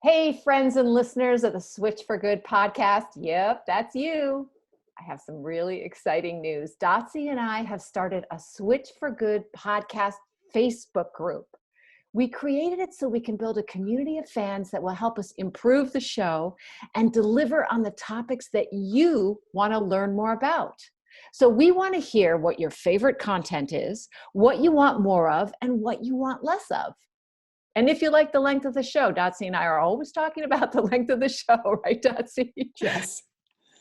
Hey, friends and listeners of the Switch for Good podcast. Yep, that's you. I have some really exciting news. Dotsie and I have started a Switch for Good podcast Facebook group. We created it so we can build a community of fans that will help us improve the show and deliver on the topics that you want to learn more about. So we want to hear what your favorite content is, what you want more of, and what you want less of. And if you like the length of the show, Dotsie and I are always talking about the length of the show, right, Dotsie? Yes.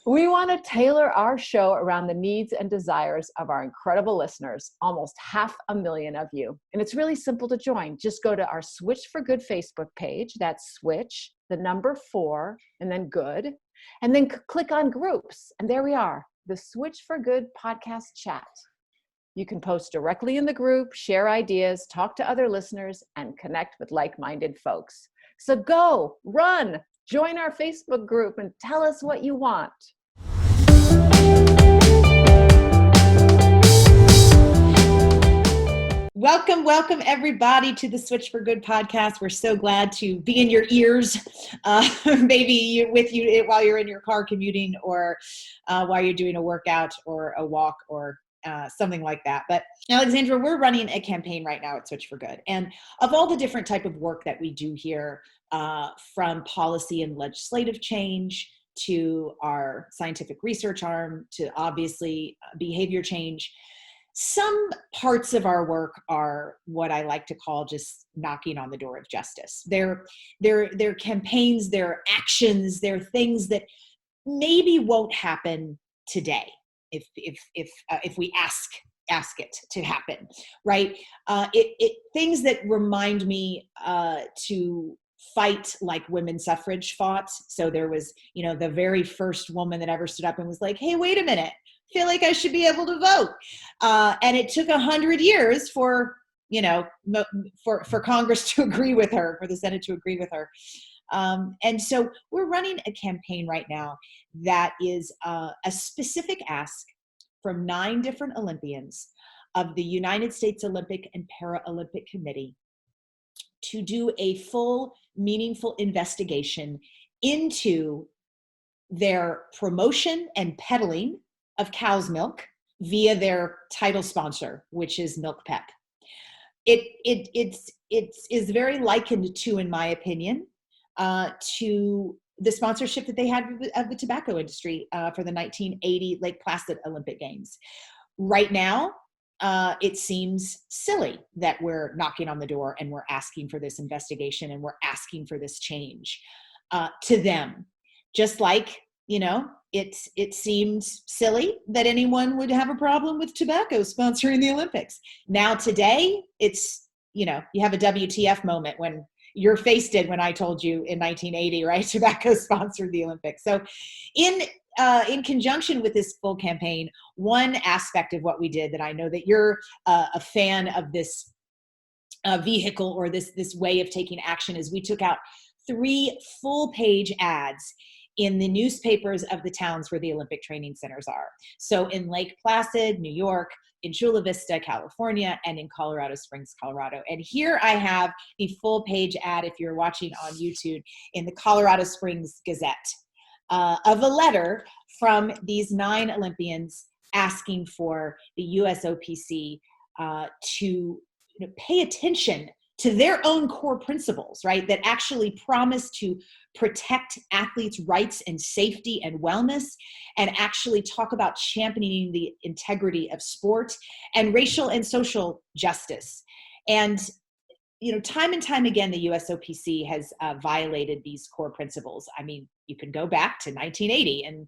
We want to tailor our show around the needs and desires of our incredible listeners, almost 500,000 of you. And it's really simple to join. Just go to our Switch for Good Facebook page. That's Switch, the number 4, and then Good. And then click on groups. And there we are, the Switch for Good podcast chat. You can post directly in the group, share ideas, talk to other listeners, and connect with like-minded folks. So go, run, join our Facebook group and tell us what you want. Welcome everybody to the Switch for Good podcast. We're so glad to be in your ears, maybe with you while you're in your car commuting or while you're doing a workout or a walk or something like that. But Alexandra, we're running a campaign right now at Switch for Good. And of all the different type of work that we do here, from policy and legislative change to our scientific research arm to obviously behavior change, some parts of our work are what I like to call just knocking on the door of justice. They're campaigns, they're actions, they're things that maybe won't happen today if we ask it to happen, right? Things that remind me to fight like women's suffrage fought. So there was, the very first woman that ever stood up and was like, hey, wait a minute, I feel like I should be able to vote. And it took 100 years for Congress to agree with her, for the Senate to agree with her. And so we're running a campaign right now that is a specific ask from 9 different Olympians of the United States Olympic and Paralympic Committee to do a full, meaningful investigation into their promotion and peddling of cow's milk via their title sponsor, which is MilkPep. It is very likened to, in my opinion, to the sponsorship that they had of the tobacco industry for the 1980 Lake Placid Olympic Games. Right now, it seems silly that we're knocking on the door and we're asking for this investigation and we're asking for this change to them. Just like, it seems silly that anyone would have a problem with tobacco sponsoring the Olympics. Now today, it's, you have a WTF moment when your face did when I told you in 1980, right? Tobacco sponsored the Olympics. So in conjunction with this full campaign, one aspect of what we did that I know that you're a fan of this vehicle or this way of taking action is we took out 3 full-page ads in the newspapers of the towns where the Olympic training centers are. So in Lake Placid, New York, in Chula Vista, California, and in Colorado Springs, Colorado. And here I have the full page ad, if you're watching on YouTube, in the Colorado Springs Gazette of a letter from these 9 Olympians asking for the USOPC to pay attention to their own core principles, right? That actually promise to protect athletes' rights and safety and wellness, and actually talk about championing the integrity of sport and racial and social justice. And, time and time again, the USOPC has violated these core principles. I mean, you can go back to 1980 and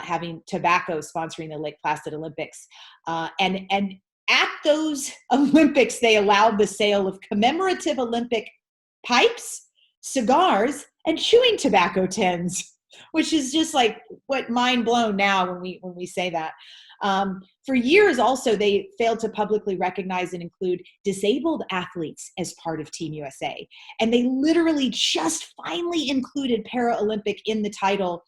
having tobacco sponsoring the Lake Placid Olympics. And at those Olympics, they allowed the sale of commemorative Olympic pipes, cigars, and chewing tobacco tins, which is just like what mind blown now when we say that. For years also, they failed to publicly recognize and include disabled athletes as part of Team USA. And they literally just finally included Paralympic in the title.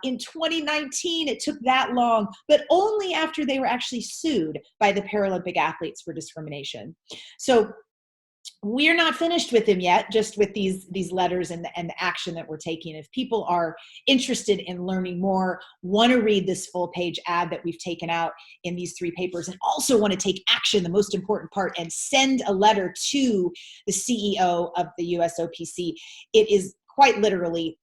In 2019, it took that long, but only after they were actually sued by the Paralympic athletes for discrimination. So we're not finished with him yet, just with these letters and the action that we're taking. If people are interested in learning more, want to read this full page ad that we've taken out in these 3 papers, and also want to take action, the most important part, and send a letter to the CEO of the USOPC, it is quite literally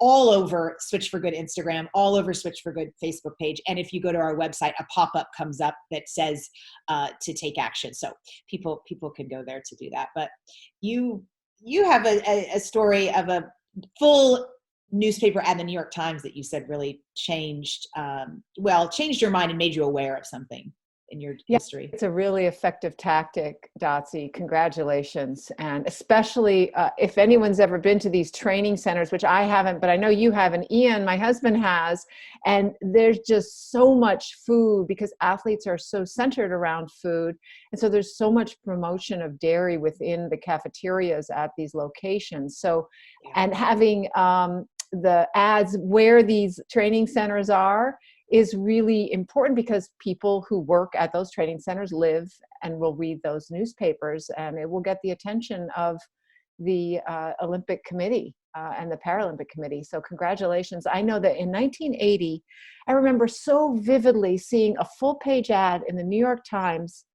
all over Switch for Good Instagram, all over Switch for Good Facebook page. And if you go to our website, a pop-up comes up that says to take action. So people can go there to do that. But you have a story of a full newspaper ad in the New York Times that you said really changed your mind and made you aware of something in your history. It's a really effective tactic, Dotsie. Congratulations. And especially if anyone's ever been to these training centers, which I haven't, but I know you have, and Ian, my husband, has, and there's just so much food because athletes are so centered around food. And so there's so much promotion of dairy within the cafeterias at these locations. So, and having the ads where these training centers are is really important because people who work at those training centers live and will read those newspapers, and it will get the attention of the Olympic Committee and the Paralympic Committee. So congratulations. I know that in 1980, I remember so vividly seeing a full page ad in the New York Times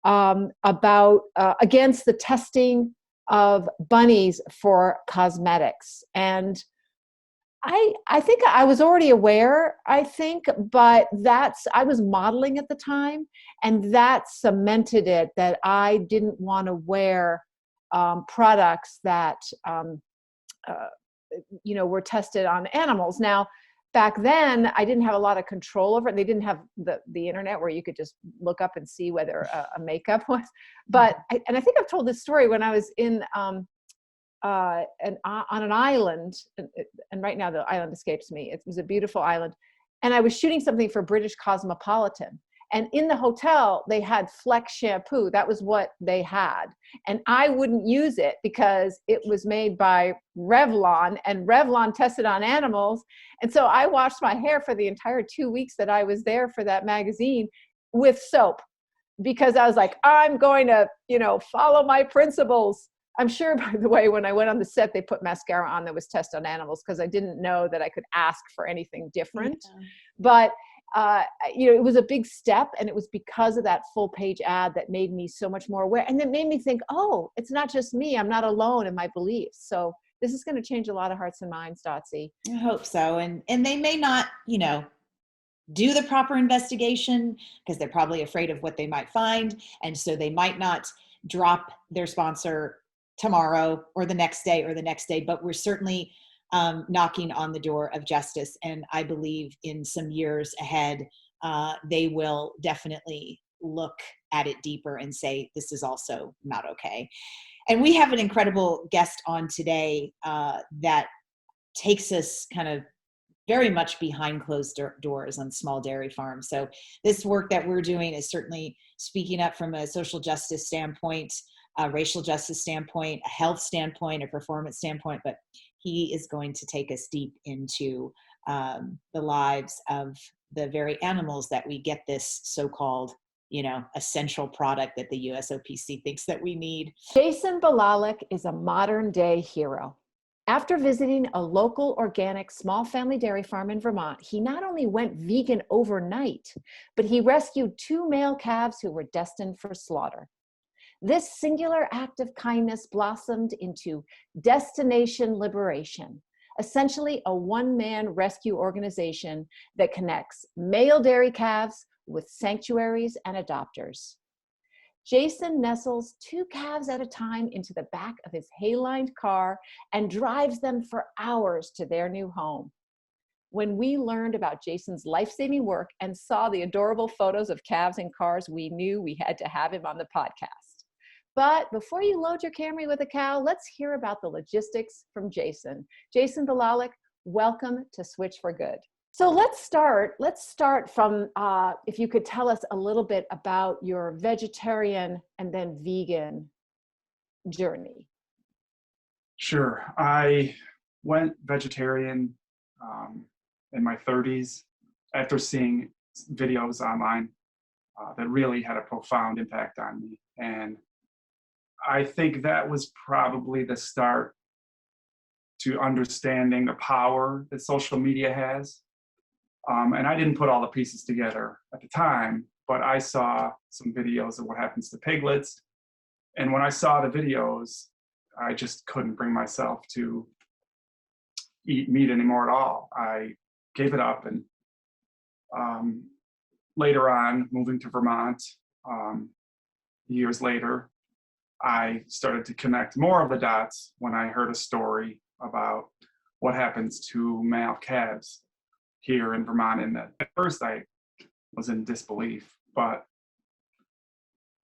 about against the testing of bunnies for cosmetics. And I think I was already aware, but I was modeling at the time, and that cemented it that I didn't want to wear products that, were tested on animals. Now, back then, I didn't have a lot of control over it. They didn't have the internet where you could just look up and see whether a makeup was. But, I think I've told this story when I was in on an island, and right now the island escapes me. It was a beautiful island, and I was shooting something for British Cosmopolitan. And in the hotel, they had Flex shampoo. That was what they had. And I wouldn't use it because it was made by Revlon, and Revlon tested on animals. And so I washed my hair for the entire 2 weeks that I was there for that magazine with soap, because I was like, I'm going to, follow my principles. I'm sure, by the way, when I went on the set, they put mascara on that was tested on animals because I didn't know that I could ask for anything different. Yeah. But, it was a big step, and it was because of that full page ad that made me so much more aware. And it made me think, oh, it's not just me. I'm not alone in my beliefs. So this is going to change a lot of hearts and minds, Dotsie. I hope so. And they may not, do the proper investigation because they're probably afraid of what they might find. And so they might not drop their sponsor tomorrow or the next day, but we're certainly knocking on the door of justice. And I believe in some years ahead, they will definitely look at it deeper and say, this is also not okay. And we have an incredible guest on today that takes us kind of very much behind closed doors on small dairy farms. So this work that we're doing is certainly speaking up from a social justice standpoint, a racial justice standpoint, a health standpoint, a performance standpoint, but he is going to take us deep into the lives of the very animals that we get this so-called, essential product that the USOPC thinks that we need. Jason Bolalek is a modern day hero. After visiting a local organic small family dairy farm in Vermont, he not only went vegan overnight, but he rescued 2 male calves who were destined for slaughter. This singular act of kindness blossomed into Destination Liberation, essentially a one-man rescue organization that connects male dairy calves with sanctuaries and adopters. Jason nestles 2 calves at a time into the back of his hay-lined car and drives them for hours to their new home. When we learned about Jason's life-saving work and saw the adorable photos of calves and cars, we knew we had to have him on the podcast. But before you load your Camry with a cow, let's hear about the logistics from Jason. Jason Bolalek, welcome to Switch for Good. So let's start from, if you could tell us a little bit about your vegetarian and then vegan journey. Sure. I went vegetarian in my 30s after seeing videos online that really had a profound impact on me. And I think that was probably the start to understanding the power that social media has. And I didn't put all the pieces together at the time, but I saw some videos of what happens to piglets. And when I saw the videos, I just couldn't bring myself to eat meat anymore at all. I gave it up. And later on, moving to Vermont, years later, I started to connect more of the dots when I heard a story about what happens to male calves here in Vermont. And at first I was in disbelief, but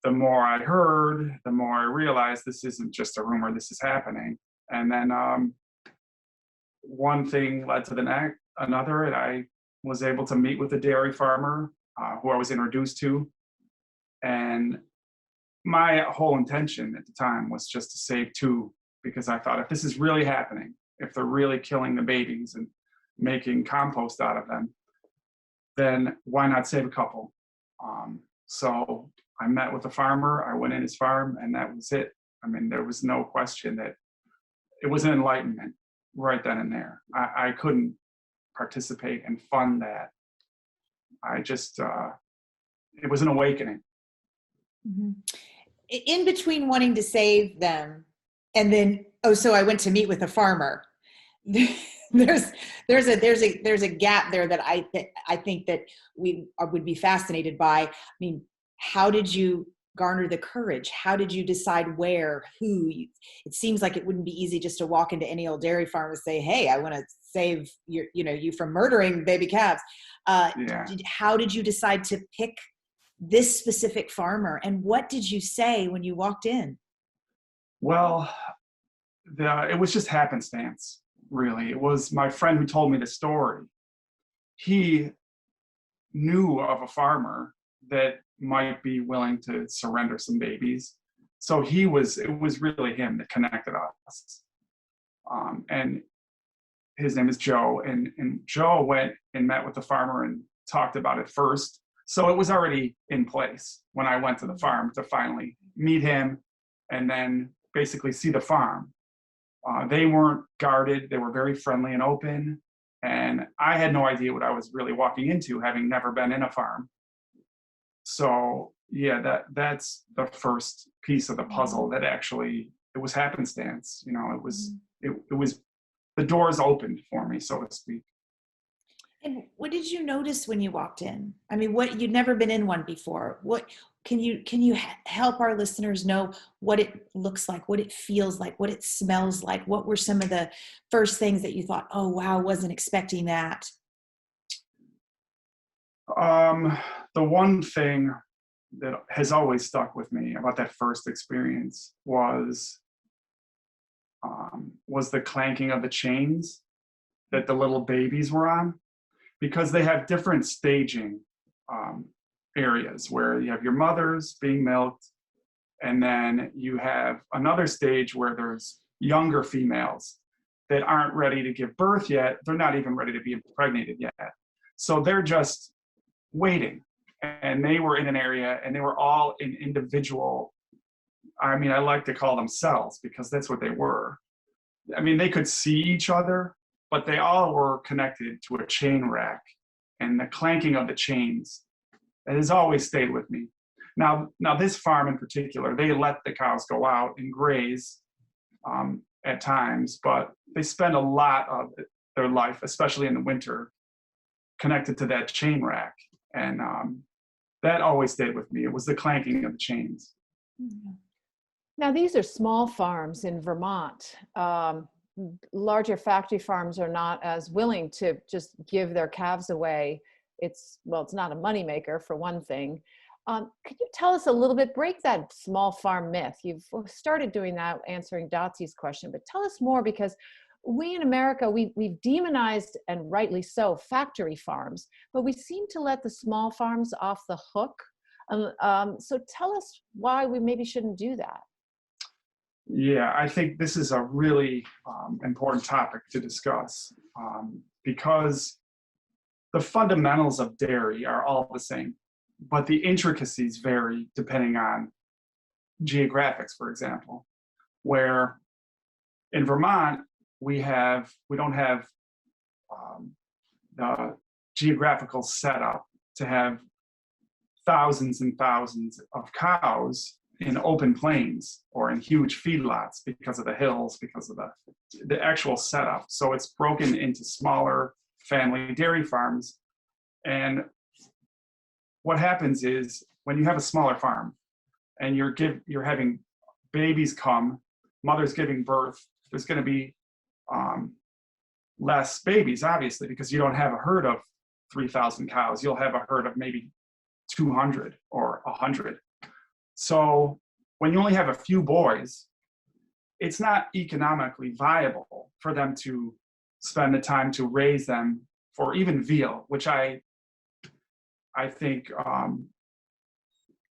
the more I heard, the more I realized this isn't just a rumor, this is happening. And then one thing led to another, and I was able to meet with a dairy farmer who I was introduced to. And my whole intention at the time was just to save two, because I thought if this is really happening, if they're really killing the babies and making compost out of them, then why not save a couple? So I met with the farmer, I went in his farm, and that was it. I mean, there was no question that it was an enlightenment right then and there. I couldn't participate and fund that. I just, it was an awakening. Mm-hmm. In between wanting to save them and then, so I went to meet with a farmer. There's a gap there that I think that we would be fascinated by. I mean, how did you garner the courage? How did you decide where, who? It seems like it wouldn't be easy just to walk into any old dairy farm and say, "Hey, I want to save you from murdering baby calves." How did you decide to pick this specific farmer, and what did you say when you walked in? Well, it was just happenstance, really. It was my friend who told me the story. He knew of a farmer that might be willing to surrender some babies. So it was really him that connected us. And his name is Joe. And Joe went and met with the farmer and talked about it first. So it was already in place when I went to the farm to finally meet him and then basically see the farm. They weren't guarded. They were very friendly and open. And I had no idea what I was really walking into, having never been in a farm. So yeah, that's the first piece of the puzzle that actually, it was happenstance. It was the doors opened for me, so to speak. And what did you notice when you walked in? I mean, you'd never been in one before. What can you help our listeners know what it looks like, what it feels like, what it smells like? What were some of the first things that you thought, "Oh, wow, wasn't expecting that"? The one thing that has always stuck with me about that first experience was the clanking of the chains that the little babies were on, because they have different staging areas where you have your mothers being milked, and then you have another stage where there's younger females that aren't ready to give birth yet. They're not even ready to be impregnated yet. So they're just waiting. And they were in an area, and they were all in individual, I mean, I like to call them cells, because that's what they were. I mean, they could see each other, but they all were connected to a chain rack, and the clanking of the chains, that has always stayed with me. Now this farm in particular, they let the cows go out and graze at times, but they spend a lot of their life, especially in the winter, connected to that chain rack. And that always stayed with me. It was the clanking of the chains. Now, these are small farms in Vermont. Larger factory farms are not as willing to just give their calves away. It's not a moneymaker, for one thing. Could you tell us a little bit, break that small farm myth? You've started doing that, answering Dotsie's question, but tell us more, because we in America, we've demonized, and rightly so, factory farms, but we seem to let the small farms off the hook. So tell us why we maybe shouldn't do that. Yeah, I think this is a really important topic to discuss, because the fundamentals of dairy are all the same, but the intricacies vary depending on geographics, for example, where in Vermont, we don't have the geographical setup to have thousands and thousands of cows in open plains or in huge feedlots because of the hills, because of the actual setup. So it's broken into smaller family dairy farms. And what happens is when you have a smaller farm and you're having babies come, mothers giving birth, there's going to be less babies, obviously, because you don't have a herd of 3,000 cows. You'll have a herd of maybe 200 or 100. So when you only have a few boys, it's not economically viable for them to spend the time to raise them for even veal, which I think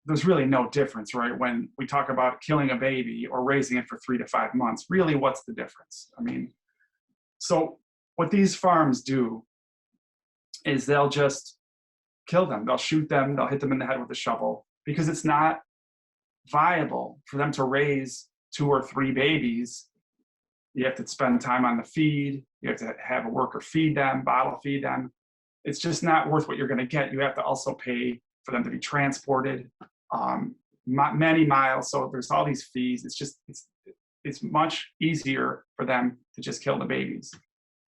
there's really no difference, right? When we talk about killing a baby or raising it for 3 to 5 months, really, what's the difference? I mean, so what these farms do is they'll just kill them. They'll shoot them. They'll hit them in the head with a shovel because it's not viable for them to raise 2 or 3 babies. You have to spend time on the feed. You have to have a worker feed them, bottle feed them. It's just not worth what you're going to get. You have to also pay for them to be transported many miles. So there's all these fees. It's much easier for them to just kill the babies.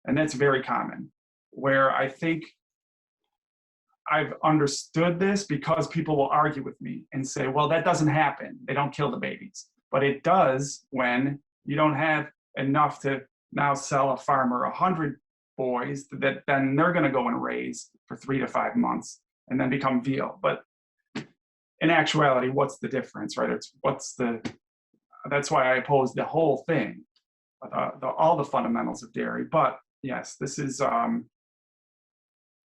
And that's very common. Where I think I've understood this because people will argue with me and say, well, that doesn't happen. They don't kill the babies. But it does when you don't have enough to now sell a farmer 100 boys that then they're going to go and raise for 3 to 5 months and then become veal. But in actuality, what's the difference, right? That's why I oppose the whole thing, all the fundamentals of dairy. But yes, this is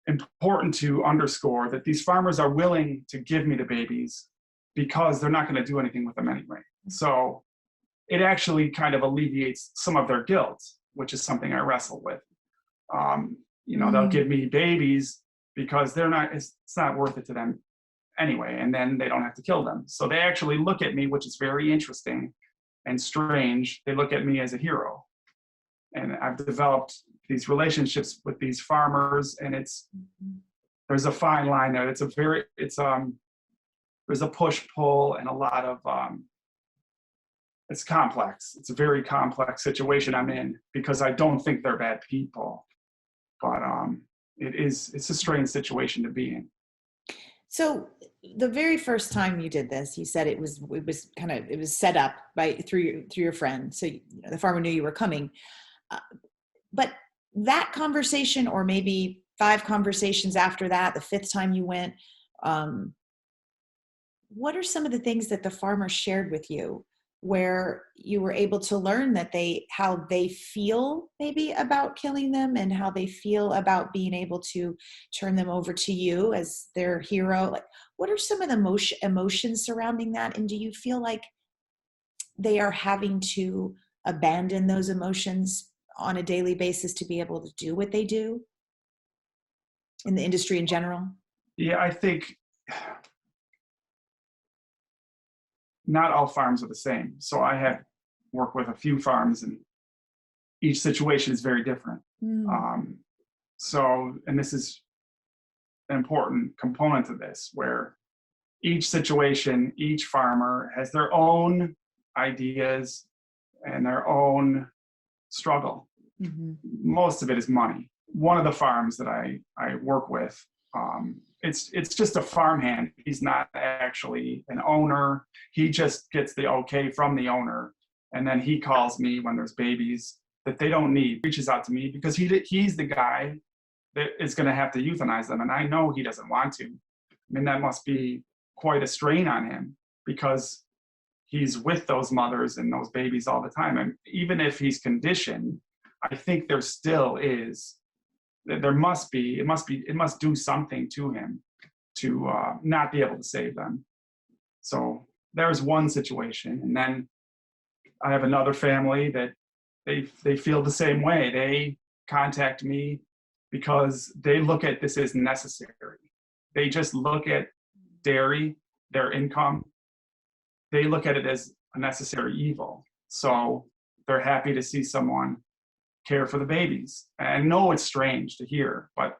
important to underscore that these farmers are willing to give me the babies because they're not going to do anything with them anyway. So it actually kind of alleviates some of their guilt, which is something I wrestle with. They'll give me babies because it's not worth it to them anyway, and then they don't have to kill them. So they actually look at me, which is very interesting and strange. They look at me as a hero. And I've developed these relationships with these farmers, and there's a fine line there. There's a push-pull and a lot of, it's complex. It's a very complex situation I'm in because I don't think they're bad people, but it's a strange situation to be in. So the very first time you did this, you said it was set up through your friend. So the farmer knew you were coming. But that conversation, or maybe 5 conversations after that, the 5th time you went, what are some of the things that the farmer shared with you where you were able to learn how they feel maybe about killing them and how they feel about being able to turn them over to you as their hero? Like, what are some of the emotions surrounding that? And do you feel like they are having to abandon those emotions on a daily basis to be able to do what they do in the industry in general? Yeah, I think not all farms are the same. So I have worked with a few farms and each situation is very different. And this is an important component of this, where each situation, each farmer has their own ideas and their own struggle. Most of it is money. One of the farms that I work with, it's just a farmhand. He's not actually an owner. He just gets the okay from the owner, and then he calls me when there's babies that they don't need, reaches out to me because he's the guy that is going to have to euthanize them, and I know he doesn't want to. I mean, that must be quite a strain on him because he's with those mothers and those babies all the time. And even if he's conditioned, I think there still is, it must do something to him to not be able to save them. So there's one situation. And then I have another family that they feel the same way. They contact me because they look at this as necessary. They just look at dairy, their income. they look at it as a necessary evil. So they're happy to see someone care for the babies. And I know it's strange to hear, but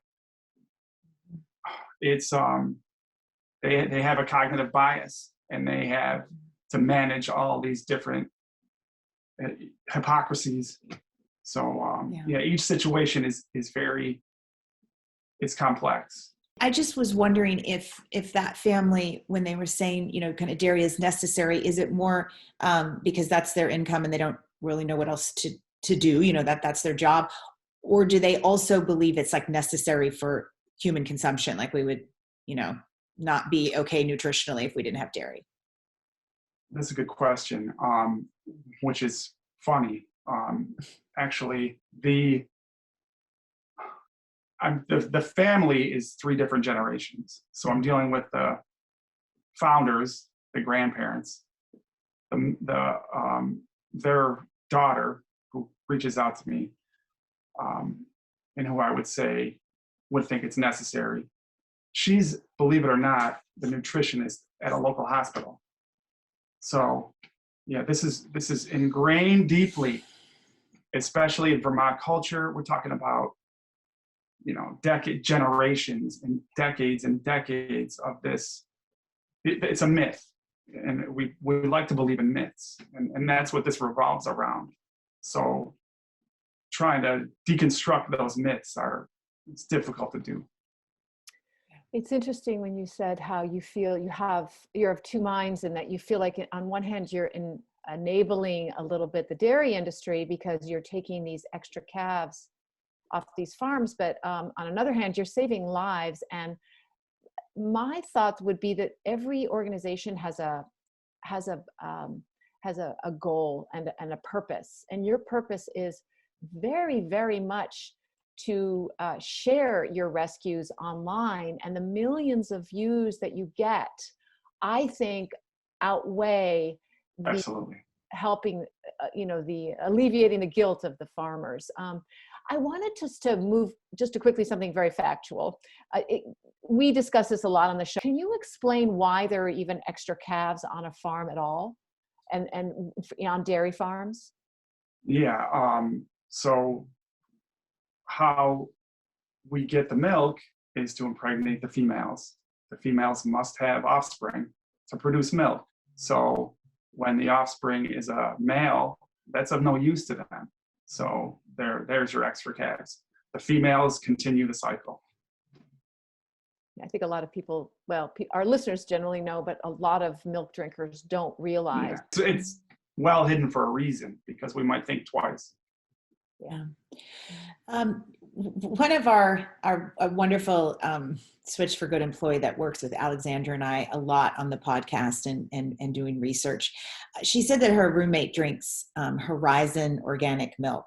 it's they have a cognitive bias, and they have to manage all these different hypocrisies. So each situation is very, it's complex. I just was wondering if that family, when they were saying, kind of dairy is necessary, is it more because that's their income and they don't really know what else to do, that's their job? Or do they also believe it's like necessary for human consumption? Like we would, not be okay nutritionally if we didn't have dairy? That's a good question, which is funny. Actually, the family is 3 different generations. So I'm dealing with the founders, the grandparents, their daughter who reaches out to me, and who I would say would think it's necessary. She's, believe it or not, the nutritionist at a local hospital. So this is ingrained deeply, especially in Vermont culture. We're talking about generations and decades of this. It's a myth, and we like to believe in myths, and that's what this revolves around. So trying to deconstruct those myths it's difficult to do. It's interesting when you said how you feel you're of two minds, and that you feel like on one hand you're enabling a little bit the dairy industry because you're taking these extra calves off these farms, but on another hand you're saving lives. And my thought would be that every organization has a goal and a purpose, and your purpose is very, very much to share your rescues online, and the millions of views that you get, I think, outweigh Absolutely. helping, the alleviating the guilt of the farmers. I wanted to move just to quickly something very factual. We discuss this a lot on the show. Can you explain why there are even extra calves on a farm at all, and on dairy farms? Yeah. So how we get the milk is to impregnate the females. The females must have offspring to produce milk. So when the offspring is a male, that's of no use to them. So there's your extra calves. The females continue the cycle. I think a lot of people, our listeners generally know, but a lot of milk drinkers don't realize. Yeah. It's well hidden for a reason, because we might think twice. Yeah. One of our wonderful Switch for Good employee that works with Alexandra and I a lot on the podcast and doing research, she said that her roommate drinks Horizon organic milk,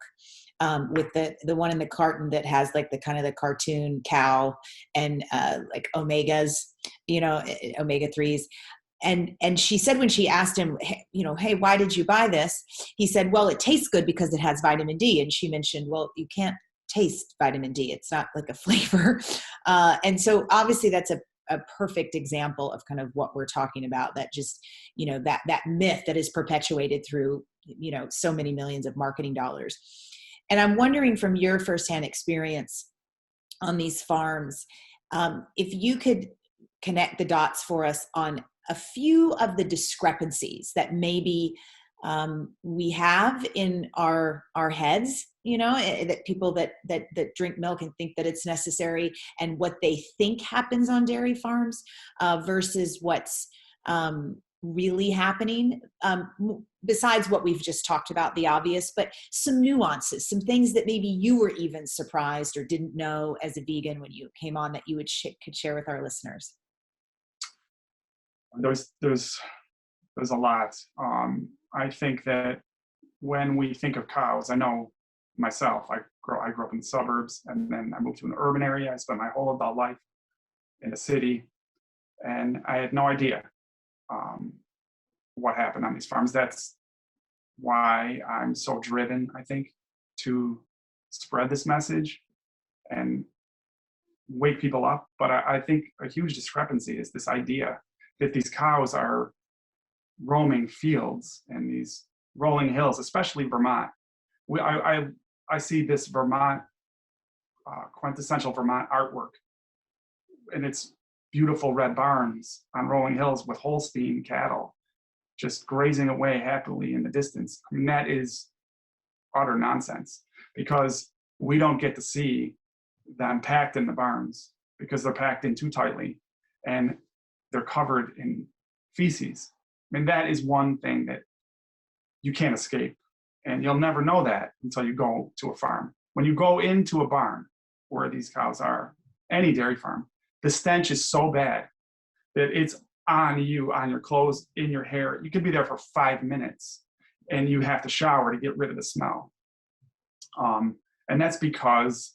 with the one in the carton that has like the kind of the cartoon cow and like omegas, omega 3s. And she said, when she asked him, hey, why did you buy this? He said, well, it tastes good because it has vitamin D. And she mentioned, well, you can't taste vitamin D. It's not like a flavor. And so obviously that's a perfect example of kind of what we're talking about, that just, that myth that is perpetuated through, so many millions of marketing dollars. And I'm wondering, from your firsthand experience on these farms, if you could connect the dots for us on a few of the discrepancies that maybe we have in our heads, that people that drink milk and think that it's necessary, and what they think happens on dairy farms versus what's really happening, besides what we've just talked about, the obvious, but some nuances, some things that maybe you were even surprised or didn't know as a vegan when you came on that you would could share with our listeners. There's a lot. I think that when we think of cows, I know myself, I grew up in the suburbs, and then I moved to an urban area. I spent my whole adult life in a city, and I had no idea what happened on these farms. That's why I'm so driven, I think, to spread this message and wake people up. But I think a huge discrepancy is this idea that these cows are roaming fields and these rolling hills, especially Vermont. I see this Vermont, quintessential Vermont artwork, and it's beautiful red barns on rolling hills with Holstein cattle just grazing away happily in the distance. I mean, that is utter nonsense, because we don't get to see them packed in the barns because they're packed in too tightly and they're covered in feces. I mean, that is one thing that you can't escape, and you'll never know that until you go to a farm. When you go into a barn where these cows are, any dairy farm, the stench is so bad that it's on you, on your clothes, in your hair. You could be there for 5 minutes and you have to shower to get rid of the smell. And that's because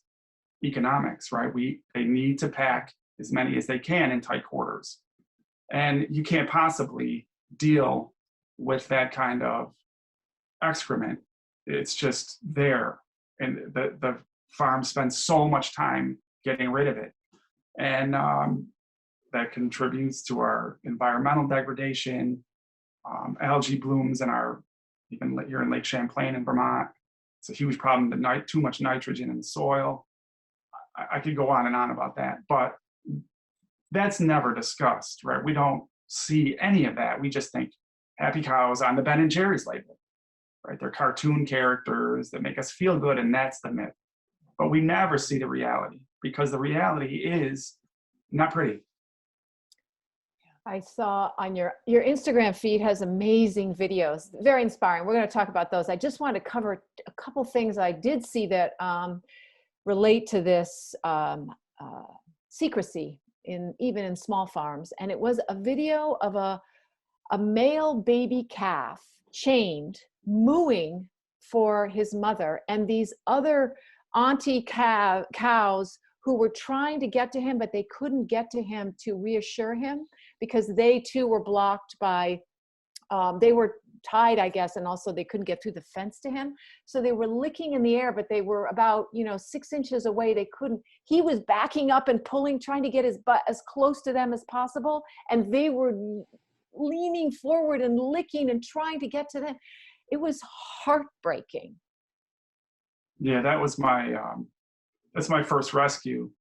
economics, right? They need to pack as many as they can in tight quarters. And you can't possibly deal with that kind of excrement. It's just there. And the farm spends so much time getting rid of it. And that contributes to our environmental degradation, algae blooms in even here in Lake Champlain in Vermont. It's a huge problem, too much nitrogen in the soil. I could go on and on about that, but that's never discussed, right? We don't see any of that. We just think happy cows on the Ben and Jerry's label, right? They're cartoon characters that make us feel good, and that's the myth. But we never see the reality, because the reality is not pretty. I saw on your Instagram feed has amazing videos, very inspiring. We're going to talk about those. I just want to cover a couple things I did see that relate to this secrecy even in small farms. And it was a video of a male baby calf chained, mooing for his mother, and these other auntie cows who were trying to get to him, but they couldn't get to him to reassure him, because they too were blocked by, they were tied, I guess, and also they couldn't get through the fence to him. So they were licking in the air, but they were about 6 inches away. They couldn't, he was backing up and pulling, trying to get his butt as close to them as possible. And they were leaning forward and licking and trying to get to them. It was heartbreaking. Yeah, that was that's my first rescue.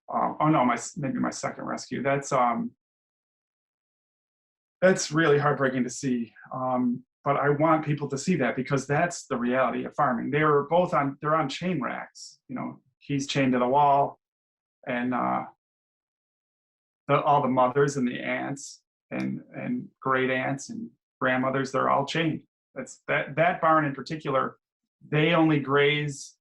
Maybe my second rescue. That's really heartbreaking to see. But I want people to see that, because that's the reality of farming. They're on chain racks. He's chained to the wall, and all the mothers and the aunts and great aunts and grandmothers, they're all chained. That barn in particular, they only graze.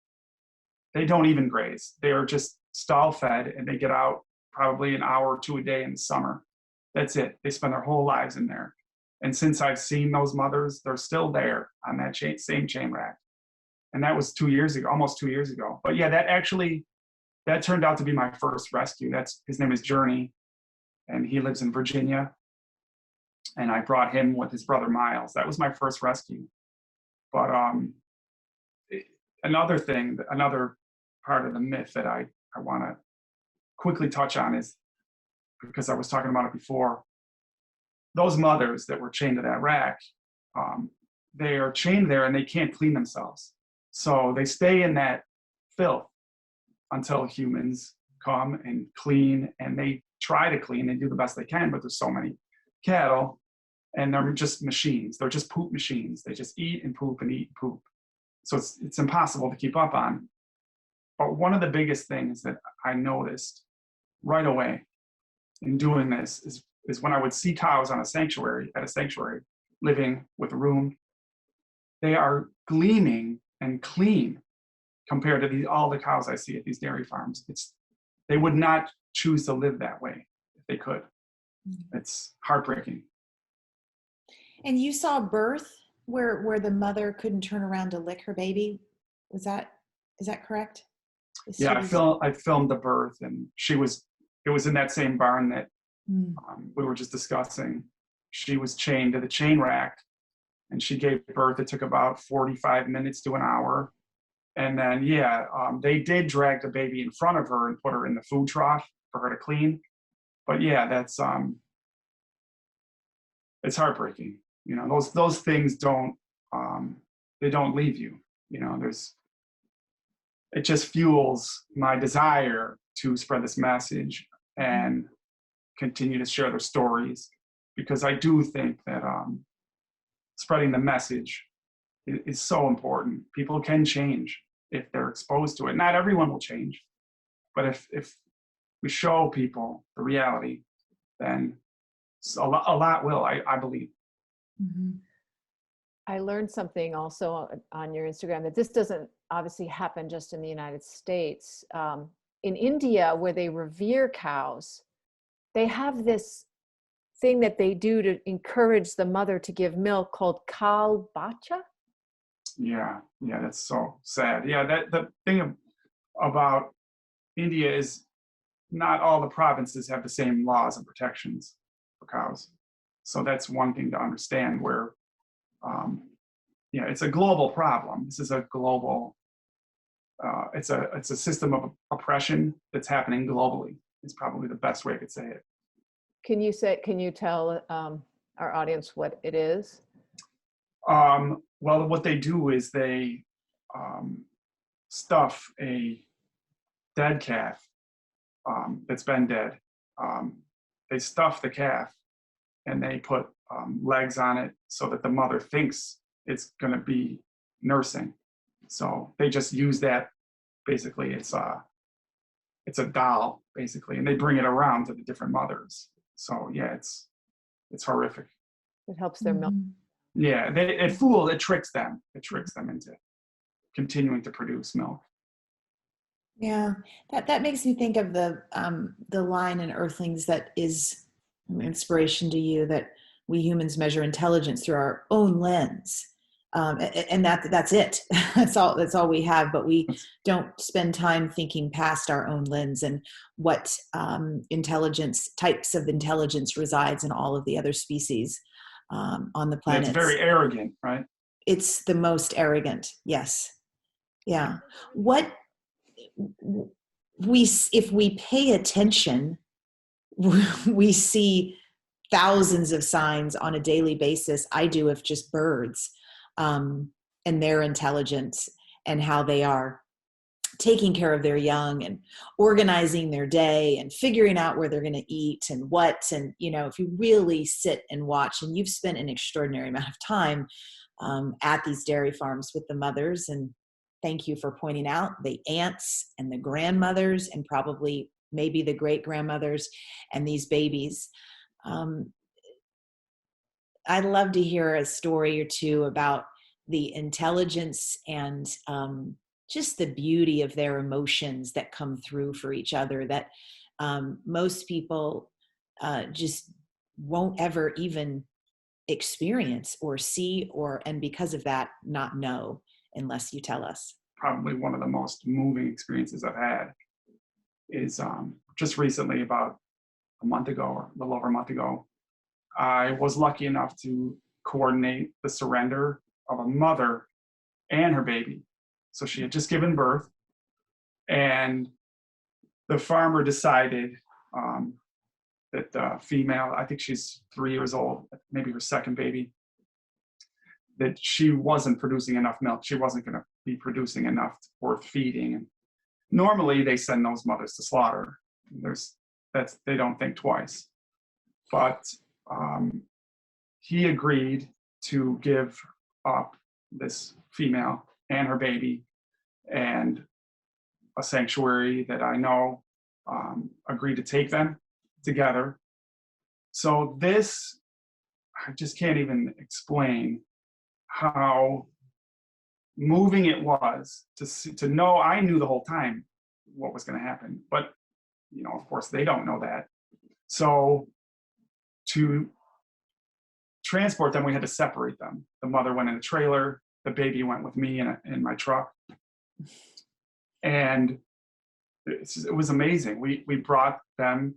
They don't even graze. They're just stall fed, and they get out probably an hour or two a day in the summer. That's it. They spend their whole lives in there. And since I've seen those mothers, they're still there on that same chain rack. And that was 2 years ago, almost 2 years ago. But yeah, that turned out to be my first rescue. His name is Journey, and he lives in Virginia. And I brought him with his brother Miles. That was my first rescue. But another part of the myth that I want to quickly touch on is, because I was talking about it before, those mothers that were chained to that rack, they are chained there and they can't clean themselves. So they stay in that filth until humans come and clean, and they try to clean and do the best they can, but there's so many cattle, and they're just machines. They're just poop machines. They just eat and poop and eat and poop. So it's impossible to keep up on. But one of the biggest things that I noticed right away in doing this is when I would see cows at a sanctuary living with a room, they are gleaming and clean compared to all the cows I see at these dairy farms. They would not choose to live that way if they could. It's heartbreaking. And you saw birth where the mother couldn't turn around to lick her baby. Is that correct? Yeah, I filmed the birth, and it was in that same barn that we were just discussing. She was chained to the chain rack, and she gave birth. It took about 45 minutes to an hour. And then, they did drag the baby in front of her and put her in the food trough for her to clean. But yeah, it's heartbreaking. You know, those things don't, they don't leave you. You know, it just fuels my desire to spread this message and continue to share their stories, because I do think that spreading the message is so important. People can change if they're exposed to it. Not everyone will change, but if we show people the reality, then a lot will, I believe. Mm-hmm. I learned something also on your Instagram, that this doesn't obviously happen just in the United States. In India, where they revere cows, they have this thing that they do to encourage the mother to give milk called kal bacha. Yeah, that's so sad. Yeah, the thing about India is not all the provinces have the same laws and protections for cows. So that's one thing to understand, where it's a global problem. This is a global, it's a system of oppression that's happening globally. It's probably the best way I could say it. Can you tell our audience what it is? Well, what they do is they stuff a dead calf that's been dead. They stuff the calf and they put legs on it so that the mother thinks it's going to be nursing. So they just use that. Basically, it's a doll, basically, and they bring it around to the different mothers. So yeah, it's horrific. It helps their milk. Yeah, it tricks them. It tricks them into continuing to produce milk. Yeah, that makes me think of the line in Earthlings that is an inspiration to you, that we humans measure intelligence through our own lens, and that's it. That's all we have. But we don't spend time thinking past our own lens and what types of intelligence resides in all of the other species on the planet. It's very arrogant, right? It's the most arrogant. Yes. Yeah. If we pay attention, we see thousands of signs on a daily basis. I do, of just birds and their intelligence and how they are taking care of their young and organizing their day and figuring out where they're going to eat and what. And, if you really sit and watch, and you've spent an extraordinary amount of time at these dairy farms with the mothers, and thank you for pointing out the aunts and the grandmothers and probably maybe the great grandmothers and these babies. I'd love to hear a story or two about the intelligence and just the beauty of their emotions that come through for each other, that most people just won't ever even experience or see, and because of that, not know unless you tell us. Probably one of the most moving experiences I've had is just recently, about a month ago, or a little over a month ago, I was lucky enough to coordinate the surrender of a mother and her baby. So she had just given birth, and the farmer decided that the female, I think she's 3 years old, maybe her second baby, that she wasn't producing enough milk. She wasn't going to be producing enough worth feeding. And normally they send those mothers to slaughter. They don't think twice. But he agreed to give up this female and her baby, and a sanctuary that I know agreed to take them together. So this, I just can't even explain how moving it was to know. I knew the whole time what was going to happen, but of course they don't know that. So to transport them, we had to separate them. The mother went in a trailer, the baby went with me in my truck, and it was amazing. We brought them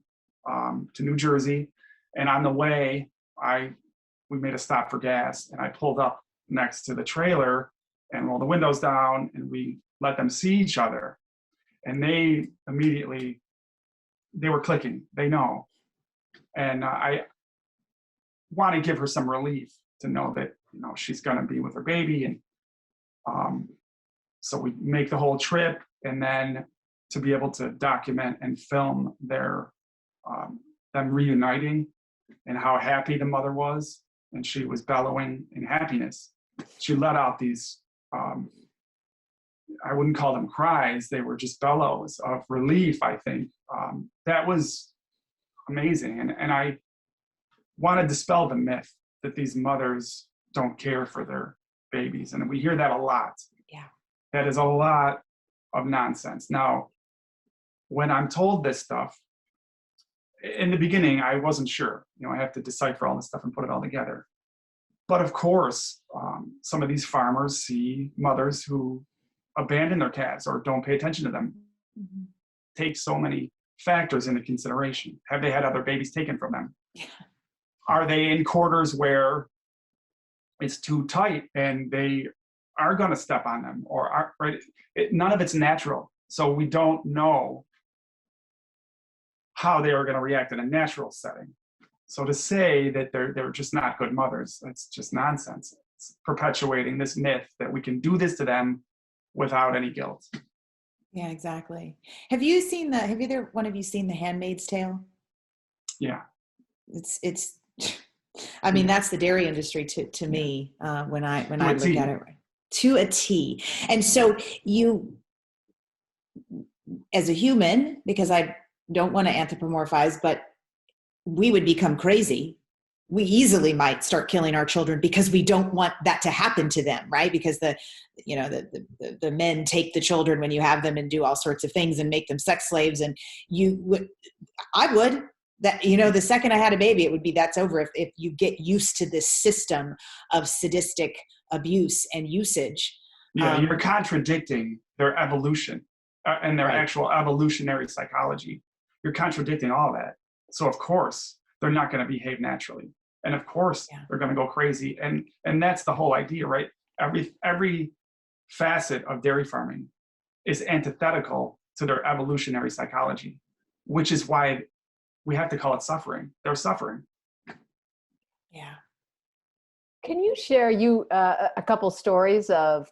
to New Jersey, and on the way we made a stop for gas, and I pulled up next to the trailer and rolled the windows down, and we let them see each other, and they were clicking. They know. And I want to give her some relief to know that, she's going to be with her baby. And so we make the whole trip, and then to be able to document and film them reuniting and how happy the mother was. And she was bellowing in happiness. She let out these, I wouldn't call them cries. They were just bellows of relief, I think. That was amazing. And I want to dispel the myth that these mothers don't care for their babies. And we hear that a lot. Yeah. That is a lot of nonsense. Now, when I'm told this stuff, in the beginning, I wasn't sure. I have to decipher all this stuff and put it all together. But of course, some of these farmers see mothers who abandon their calves or don't pay attention to them. Mm-hmm. Take so many factors into consideration. Have they had other babies taken from them? Yeah. Are they in quarters where it's too tight and they are going to step on them? Or none of it's natural. So we don't know how they are going to react in a natural setting. So to say that they're just not good mothers, that's just nonsense. It's perpetuating this myth that we can do this to them without any guilt. Yeah, exactly. Have either one of you seen The Handmaid's Tale? Yeah. It's I mean, that's the dairy industry to me, when I look at it, to a T. And so you, as a human, because I don't want to anthropomorphize, but we would become crazy. We easily might start killing our children because we don't want that to happen to them, right? Because the men take the children when you have them and do all sorts of things and make them sex slaves. And I would, the second I had a baby, it would be, that's over. If you get used to this system of sadistic abuse and usage. Yeah, you're contradicting their evolution and their actual evolutionary psychology. You're contradicting all that. So of course, they're not going to behave naturally. And of course, they're going to go crazy. And that's the whole idea, right? Every facet of dairy farming is antithetical to their evolutionary psychology, which is why we have to call it suffering. They're suffering. Yeah. Can you share a couple stories of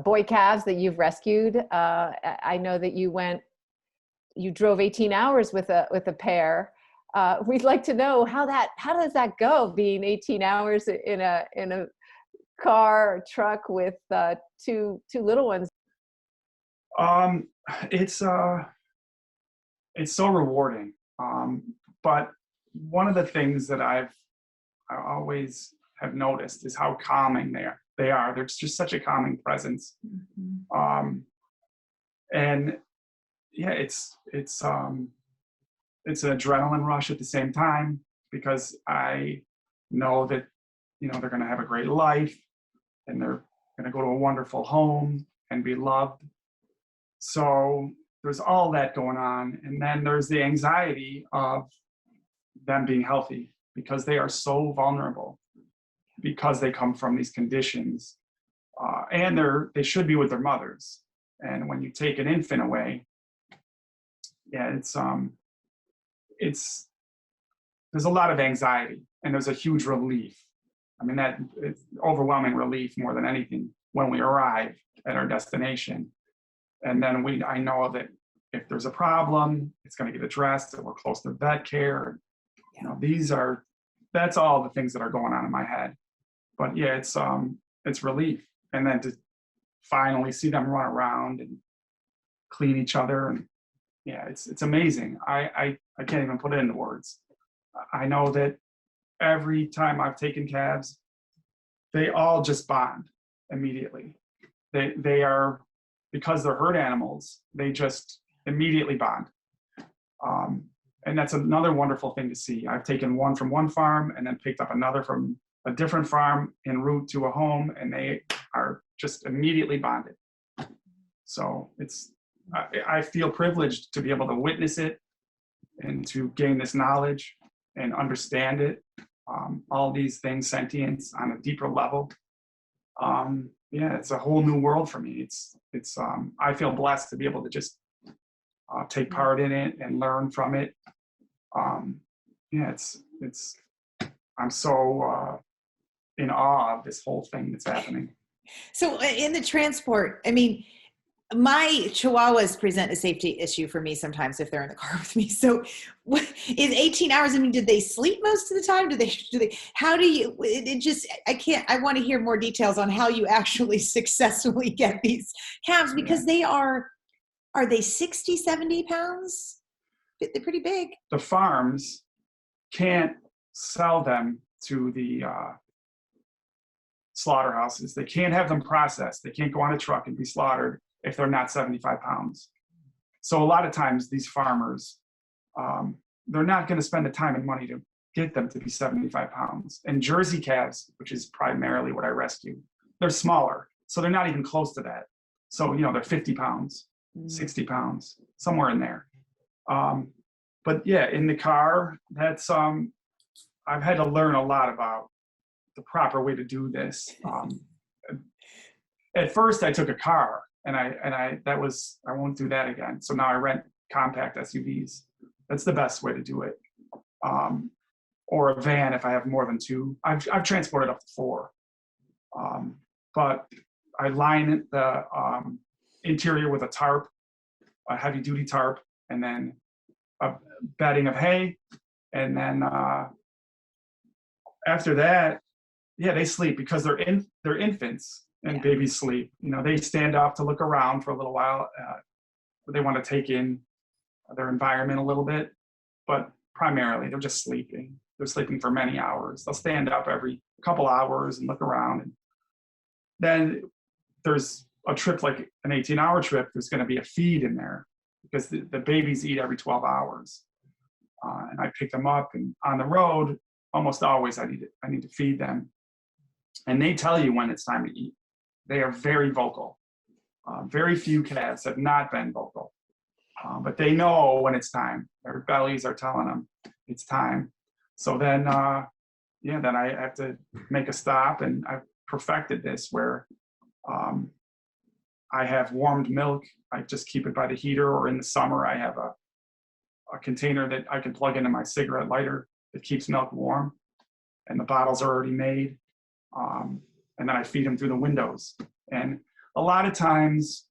boy calves that you've rescued? I know that you drove 18 hours with a pair. We'd like to know how does that go, being 18 hours in a car or truck with two little ones? It's so rewarding. But one of the things that I always have noticed is how calming they are. They're just such a calming presence. Mm-hmm. And yeah, it's an adrenaline rush at the same time, because I know that, they're going to have a great life and they're going to go to a wonderful home and be loved. So there's all that going on. And then there's the anxiety of them being healthy, because they are so vulnerable, because they come from these conditions, and they should be with their mothers. And when you take an infant away, there's a lot of anxiety, and there's a huge relief. I mean, it's overwhelming relief more than anything when we arrive at our destination. And then I know that if there's a problem, it's going to get addressed, that we're close to vet care. That's all the things that are going on in my head. But yeah, it's relief. And then to finally see them run around and clean each other, and it's amazing. I can't even put it into words. I know that every time I've taken calves, they all just bond immediately. They are, because they're herd animals, they just immediately bond. And that's another wonderful thing to see. I've taken one from one farm and then picked up another from a different farm en route to a home, and they are just immediately bonded. So I feel privileged to be able to witness it and to gain this knowledge and understand it. All these things, sentience on a deeper level. It's a whole new world for me. I feel blessed to be able to just take part in it and learn from it. I'm so in awe of this whole thing that's happening. So in the transport, I mean, my chihuahuas present a safety issue for me sometimes if they're in the car with me. So is 18 hours, I mean, did they sleep most of the time? How do you, I want to hear more details on how you actually successfully get these calves, because they are they 60, 70 pounds? They're pretty big. The farms can't sell them to the slaughterhouses. They can't have them processed. They can't go on a truck and be slaughtered if they're not 75 pounds. So a lot of times these farmers, they're not going to spend the time and money to get them to be 75 pounds. And Jersey calves, which is primarily what I rescue, they're smaller. So they're not even close to that. So, they're 50 pounds, 60 pounds, somewhere in there. But yeah, in the car, that's, I've had to learn a lot about the proper way to do this. At first I took a car and I won't do that again. So now I rent compact SUVs. That's the best way to do it. Or a van if I have more than two. I've transported up to 4. But I line the interior with a tarp, a heavy duty tarp, and then a bedding of hay. And then after that, yeah, they sleep because they're infants and babies sleep. They stand up to look around for a little while. They want to take in their environment a little bit, but primarily they're just sleeping. They're sleeping for many hours. They'll stand up every couple hours and look around. And then there's a trip, like an 18-hour trip, there's going to be a feed in there because the babies eat every 12 hours. And I pick them up, and on the road, almost always I need to feed them. And they tell you when it's time to eat. They are very vocal. Very few calves have not been vocal, but they know when it's time. Their bellies are telling them it's time. So then, then I have to make a stop, and I've perfected this where I have warmed milk. I just keep it by the heater, or in the summer I have a container that I can plug into my cigarette lighter that keeps milk warm, and the bottles are already made. And then I feed them through the windows. And a lot of times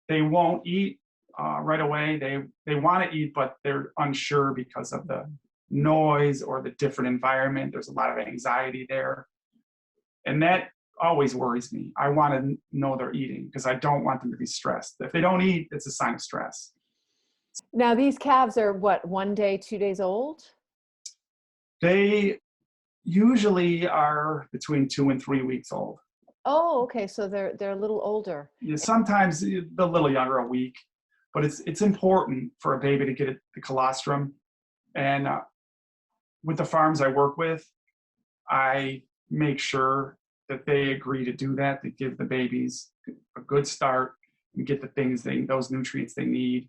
they won't eat right away. They want to eat, but they're unsure because of the noise or the different environment. There's a lot of anxiety there. And that always worries me. I want to know they're eating because I don't want them to be stressed. If they don't eat, it's a sign of stress. Now these calves are what, 1 day, 2 days old? They usually are between 2 and 3 weeks old. Oh, okay. So they're a little older. Yeah, sometimes a little younger, a week, but it's important for a baby to get the colostrum. And with the farms I work with, I make sure that they agree to do that, to give the babies a good start and get the things those nutrients they need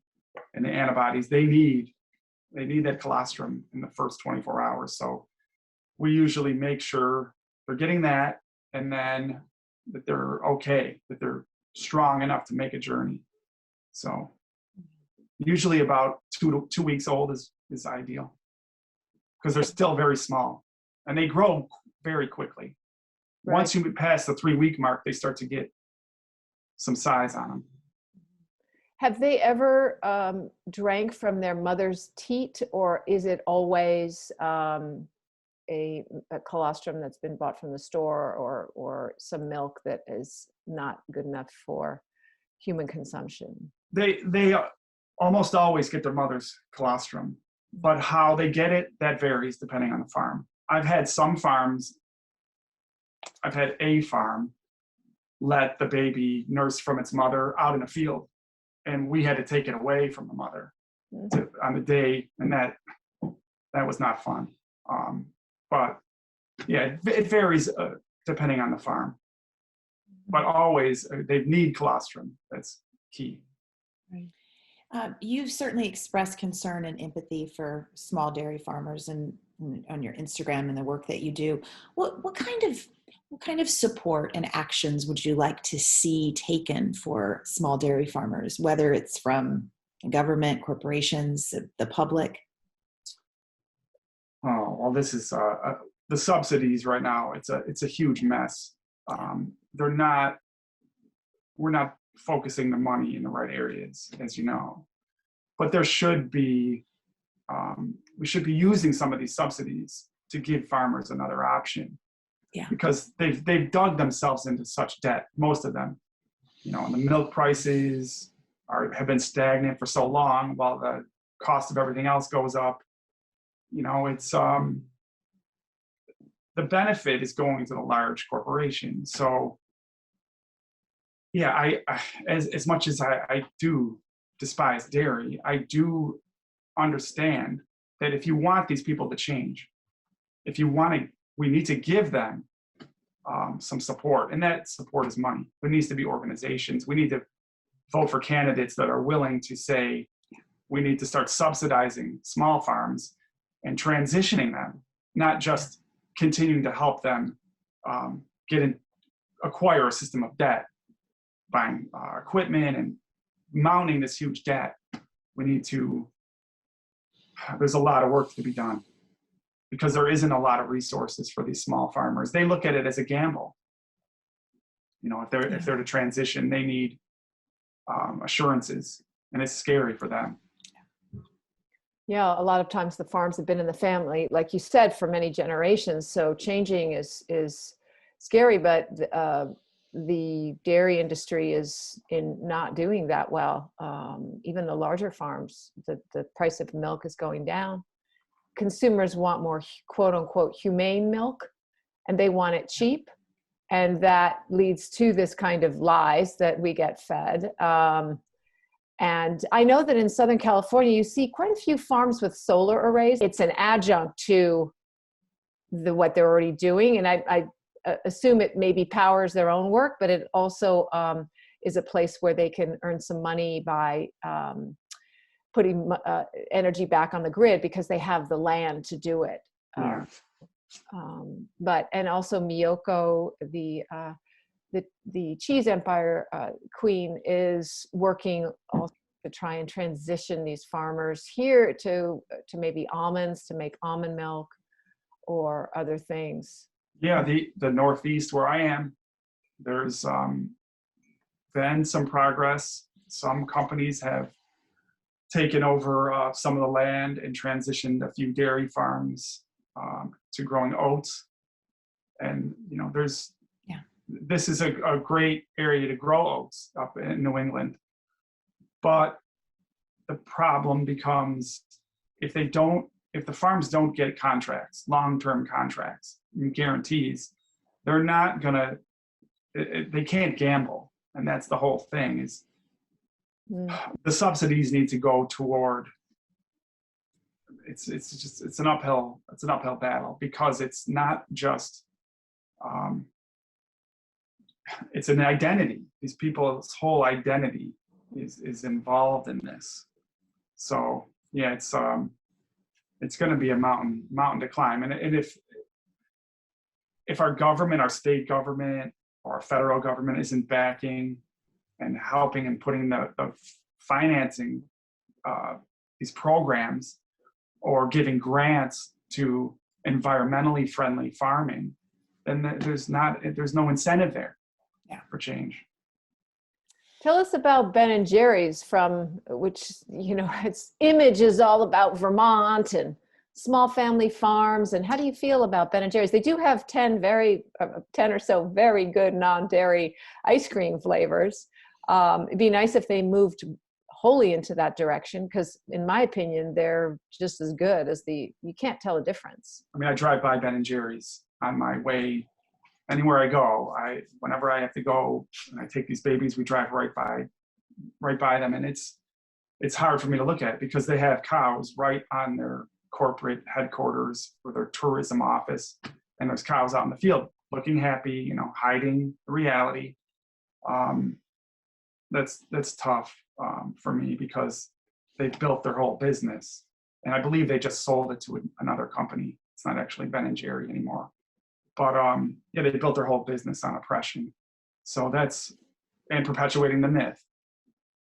and the antibodies they need. They need that colostrum in the first 24 hours. So we usually make sure they're getting that, and then that they're okay, that they're strong enough to make a journey. So usually about 2 weeks old is ideal because they're still very small and they grow very quickly. Right. Once you pass the 3-week mark, they start to get some size on them. Have they ever drank from their mother's teat, or is it always a colostrum that's been bought from the store, or some milk that is not good enough for human consumption? They almost always get their mother's colostrum, but how they get it, that varies depending on the farm. I've had a farm let the baby nurse from its mother out in a field, and we had to take it away from the mother on the day, and that was not fun. But yeah, it varies depending on the farm. But always they need colostrum. That's key. Right. You've certainly expressed concern and empathy for small dairy farmers, and on your Instagram and the work that you do. What kind of support and actions would you like to see taken for small dairy farmers, whether it's from government, corporations, the public? Oh, well, this is the subsidies right now, it's a huge mess. We're not focusing the money in the right areas, as you know. But there should be, we should be using some of these subsidies to give farmers another option. Yeah. Because they've dug themselves into such debt, most of them. And the milk prices have been stagnant for so long while the cost of everything else goes up. It's the benefit is going to the large corporations. So yeah, I as much as I do despise dairy, I do understand that if you want these people to change, we need to give them some support, and that support is money. There needs to be organizations. We need to vote for candidates that are willing to say we need to start subsidizing small farms and transitioning them, not just continuing to help them acquire a system of debt, buying equipment and mounting this huge debt. There's a lot of work to be done because there isn't a lot of resources for these small farmers. They look at it as a gamble. If they're to transition, they need assurances, and it's scary for them. Yeah, a lot of times the farms have been in the family, like you said, for many generations. So changing is scary, but the dairy industry is not doing that well. Even the larger farms, the price of milk is going down. Consumers want more quote unquote humane milk, and they want it cheap. And that leads to this kind of lies that we get fed. And I know that in Southern California, you see quite a few farms with solar arrays. It's an adjunct to what they're already doing. And I assume it maybe powers their own work, but it also is a place where they can earn some money by putting energy back on the grid because they have the land to do it. Yeah. And also Miyoko, the cheese empire queen, is working also to try and transition these farmers here to maybe almonds, to make almond milk or other things. Yeah, the Northeast where I am, there's been some progress. Some companies have taken over some of the land and transitioned a few dairy farms to growing oats. And this is a great area to grow oats up in New England. But the problem becomes if the farms don't get contracts, long-term contracts, and guarantees, they're not gonna, they can't gamble. And that's the whole thing is the subsidies need to go toward, it's an uphill battle because it's not just, it's an identity. These people's whole identity is involved in this. So yeah, it's going to be a mountain to climb. And if our government, our state government, or our federal government isn't backing and helping and putting the financing these programs or giving grants to environmentally friendly farming, then there's no incentive there for change. Tell us about Ben and Jerry's, from which, its image is all about Vermont and small family farms. And how do you feel about Ben and Jerry's? They do have 10 or so very good non-dairy ice cream flavors. It'd be nice if they moved wholly into that direction, because in my opinion, they're just as good as you can't tell a difference. I mean, I drive by Ben and Jerry's on my way anywhere I go. Whenever I have to go and I take these babies, we drive right by them. And it's hard for me to look at because they have cows right on their corporate headquarters or their tourism office. And there's cows out in the field looking happy, hiding the reality. That's tough for me because they've built their whole business. And I believe they just sold it to another company. It's not actually Ben and Jerry anymore. But they built their whole business on oppression. So and perpetuating the myth.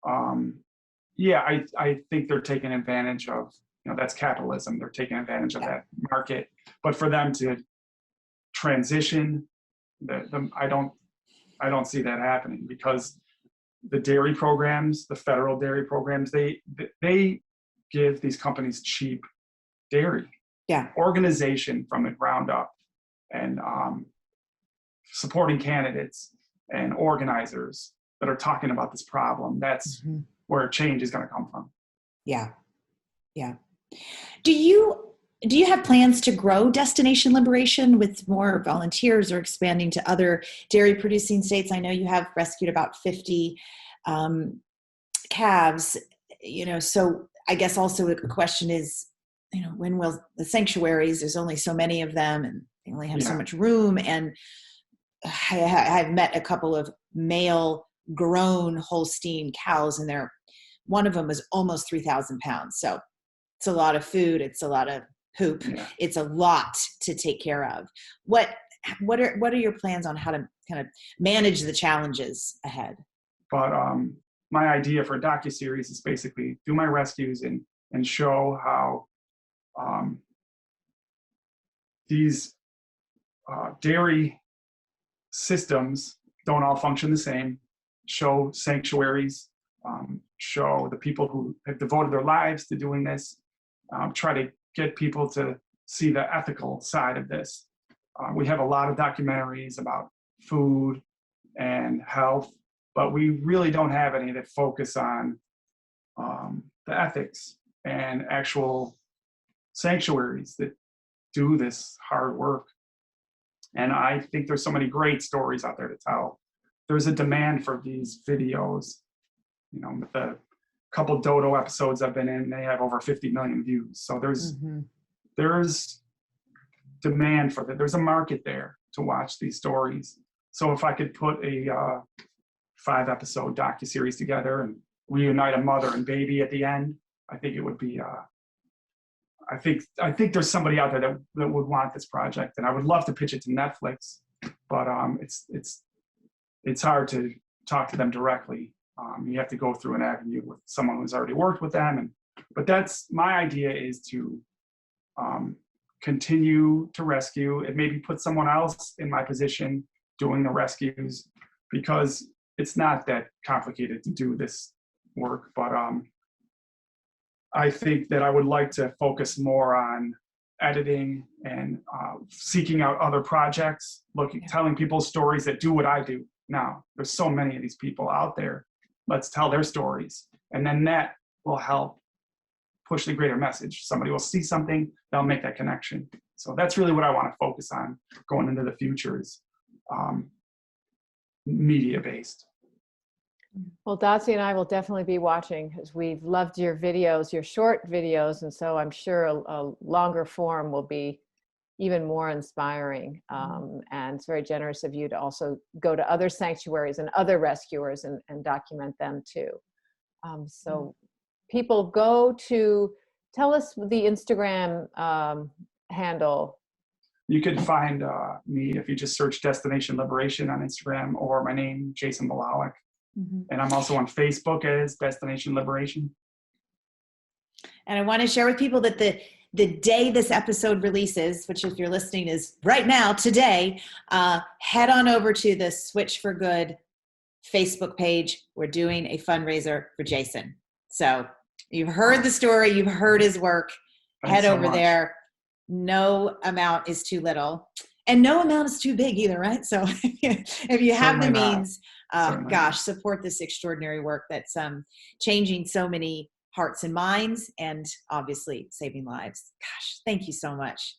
I think they're taking advantage of, that's capitalism. They're taking advantage of that market. But for them to transition. I don't see that happening, because the dairy programs, the federal dairy programs, they give these companies cheap dairy. Yeah. Organization from the ground up, and supporting candidates and organizers that are talking about this problem. That's where change is going to come from. Yeah. Yeah. Do you have plans to grow Destination Liberation with more volunteers or expanding to other dairy producing states? I know you have rescued about 50 calves, so I guess also the question is, when will the sanctuaries, there's only so many of them and they only have so much room. And I've met a couple of male grown Holstein cows, and one of them is almost 3,000 pounds. So it's a lot of food. It's a lot of poop. Yeah. It's a lot to take care of. What are your plans on how to kind of manage the challenges ahead? But my idea for a docuseries is basically do my rescues and show how these dairy systems don't all function the same. Show sanctuaries, show the people who have devoted their lives to doing this, try to get people to see the ethical side of this. We have a lot of documentaries about food and health, but we really don't have any that focus on the ethics and actual sanctuaries that do this hard work. And I think there's so many great stories out there to tell. There's a demand for these videos. With the couple Dodo episodes I've been in, they have over 50 million views. So there's demand for that. There's a market there to watch these stories. So if I could put a 5-episode docuseries together and reunite a mother and baby at the end, I think it would be. I think there's somebody out there that would want this project, and I would love to pitch it to Netflix, but it's hard to talk to them directly. You have to go through an avenue with someone who's already worked with them, but that's my idea, is to continue to rescue and maybe put someone else in my position doing the rescues, because it's not that complicated to do this work. But I think that I would like to focus more on editing and seeking out other projects, telling people stories that do what I do now. There's so many of these people out there. Let's tell their stories. And then that will help push the greater message. Somebody will see something, they'll make that connection. So that's really what I want to focus on going into the future, is media-based. Well, Dotsie and I will definitely be watching, because we've loved your videos, your short videos, and so I'm sure a longer form will be even more inspiring. And it's very generous of you to also go to other sanctuaries and other rescuers and document them too. So people tell us the Instagram handle. You can find me if you just search Destination Liberation on Instagram, or my name, Jason Bolalek. And I'm also on Facebook as Destination Liberation. And I want to share with people that the day this episode releases, which if you're listening is right now, today, head on over to the Switch for Good Facebook page. We're doing a fundraiser for Jason. So you've heard the story, you've heard his work. Head over there. No amount is too little, and no amount is too big either, right? So if you have the means, support this extraordinary work that's changing so many hearts and minds, and obviously saving lives. Gosh, thank you so much.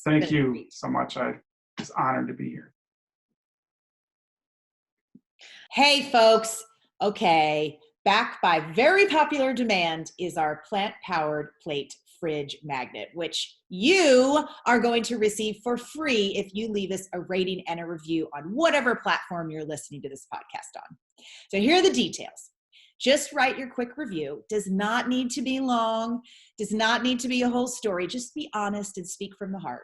Thank you so much. I was honored to be here. Hey folks, okay, back by very popular demand is our plant-powered plate fridge magnet, which you are going to receive for free if you leave us a rating and a review on whatever platform you're listening to this podcast on. So here are the details. Just write your quick review. Does not need to be long, does not need to be a whole story. Just be honest and speak from the heart.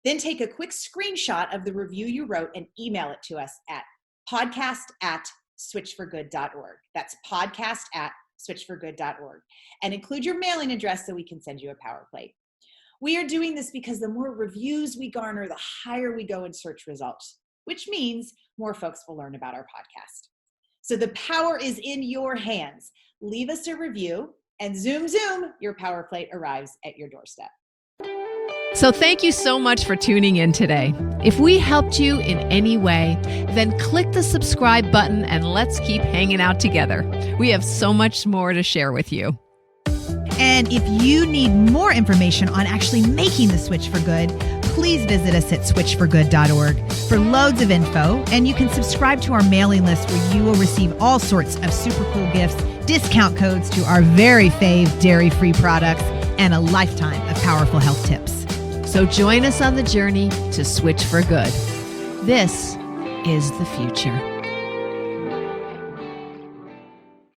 Then take a quick screenshot of the review you wrote and email it to us at podcast@switchforgood.org. That's podcast@switchforgood.org. And include your mailing address so we can send you a power plate. We are doing this because the more reviews we garner, the higher we go in search results, which means more folks will learn about our podcast. So the power is in your hands. Leave us a review and zoom, your power plate arrives at your doorstep. So thank you so much for tuning in today. If we helped you in any way, then click the subscribe button and let's keep hanging out together. We have so much more to share with you. And if you need more information on actually making the switch for good, please visit us at switchforgood.org for loads of info. And you can subscribe to our mailing list where you will receive all sorts of super cool gifts, discount codes to our very fave dairy-free products, and a lifetime of powerful health tips. So join us on the journey to switch for good. This is the future.